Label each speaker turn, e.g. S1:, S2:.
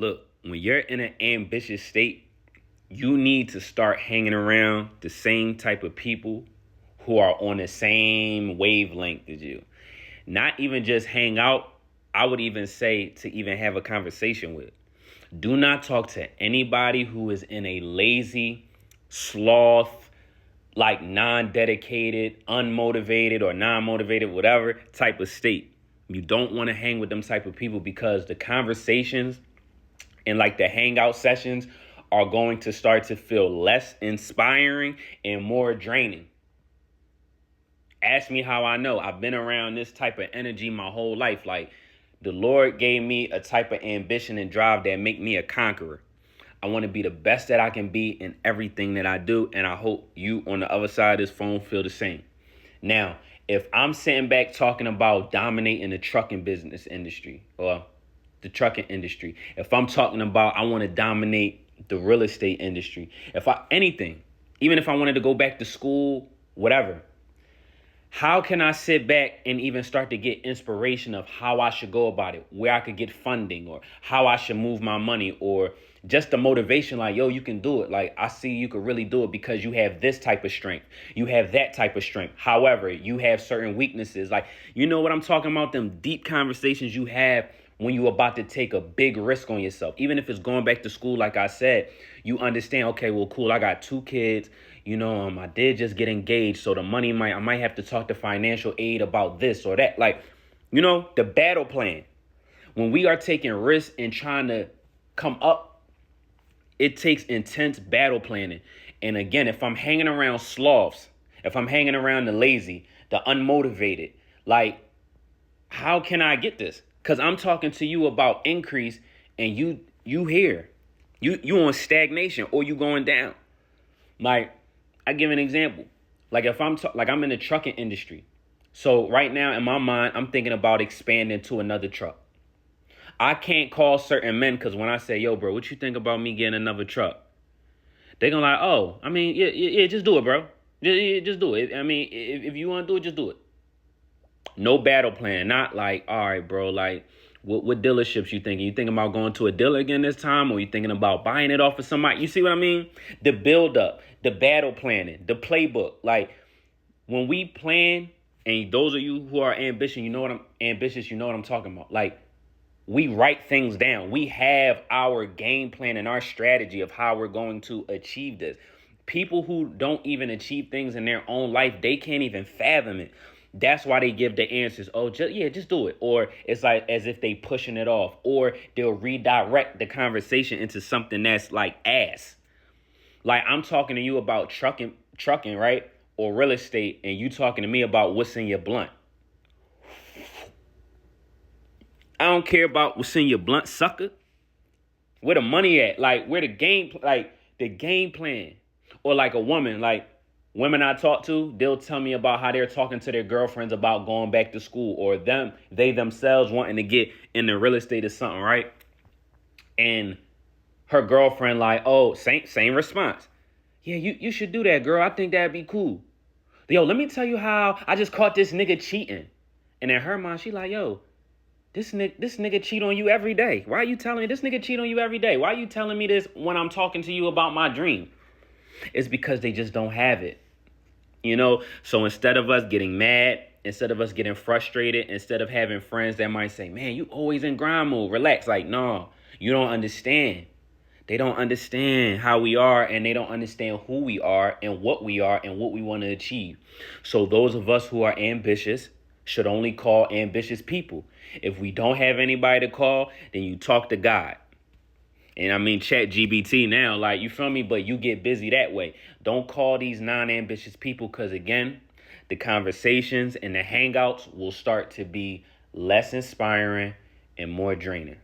S1: Look, when you're in an ambitious state, you need to start hanging around the same type of people who are on the same wavelength as you. Not even just hang out, I would even say to even have a conversation with. Do not talk to anybody who is in a lazy, sloth, like non-dedicated, unmotivated or non-motivated, whatever type of state. You don't want to hang with them type of people because the conversations and like the hangout sessions are going to start to feel less inspiring and more draining. Ask me how I know. I've been around this type of energy my whole life. Like, the Lord gave me a type of ambition and drive that make me a conqueror. I want to be the best that I can be in everything that I do. And I hope you on the other side of this phone feel the same. Now, if I'm sitting back talking about dominating the trucking business industry or the trucking industry, if I'm talking about I want to dominate the real estate industry, anything, even if I wanted to go back to school, whatever, how can I sit back and even start to get inspiration of how I should go about it, where I could get funding or how I should move my money or just the motivation like, yo, you can do it. Like, I see you could really do it because you have this type of strength. You have that type of strength. However, you have certain weaknesses. Like, you know what I'm talking about? Them deep conversations you have when you're about to take a big risk on yourself. Even if it's going back to school, like I said, you understand, okay, well, cool, I got 2 kids. I did just get engaged, so I might have to talk to financial aid about this or that. Like, the battle plan. When we are taking risks and trying to come up, it takes intense battle planning. And again, if I'm hanging around sloths, if I'm hanging around the lazy, the unmotivated, like, how can I get this? Because I'm talking to you about increase and you here. You on stagnation or you going down. Like, I give an example. Like, if I'm in the trucking industry. So right now in my mind, I'm thinking about expanding to another truck. I can't call certain men because when I say, yo, bro, what you think about me getting another truck? They're going to like, oh, I mean, yeah, just do it, bro. Just do it. I mean, if you want to do it, just do it. No battle plan. Not like, all right, bro, like, what dealerships you thinking? You thinking about going to a dealer again this time? Or you thinking about buying it off of somebody? You see what I mean? The build up, the battle planning, the playbook. Like, when we plan, and those of you who are ambitious, you know what I'm talking about. Like, we write things down. We have our game plan and our strategy of how we're going to achieve this. People who don't even achieve things in their own life, they can't even fathom it. That's why they give the answers. Oh, just do it. Or it's like as if they pushing it off. Or they'll redirect the conversation into something that's like ass. Like, I'm talking to you about trucking, right? Or real estate. And you talking to me about what's in your blunt. I don't care about what's in your blunt, sucker. Where the money at? Like, where the game plan. Or like a woman, like, women I talk to, they'll tell me about how they're talking to their girlfriends about going back to school or they themselves wanting to get into real estate or something, right? And her girlfriend like, oh, same response. Yeah, you should do that, girl. I think that'd be cool. Yo, let me tell you how I just caught this nigga cheating. And in her mind, she like, yo, this nigga cheat on you every day. Why are you telling me this nigga cheat on you every day? Why are you telling me this when I'm talking to you about my dream? It's because they just don't have it. So instead of us getting mad, instead of us getting frustrated, instead of having friends that might say, man, you always in grind mode, relax. Like, no, you don't understand. They don't understand how we are, and they don't understand who we are and what we want to achieve. So those of us who are ambitious should only call ambitious people. If we don't have anybody to call, then you talk to God. And I mean, chat GBT now, like, you feel me? But you get busy that way. Don't call these non-ambitious people because, again, the conversations and the hangouts will start to be less inspiring and more draining.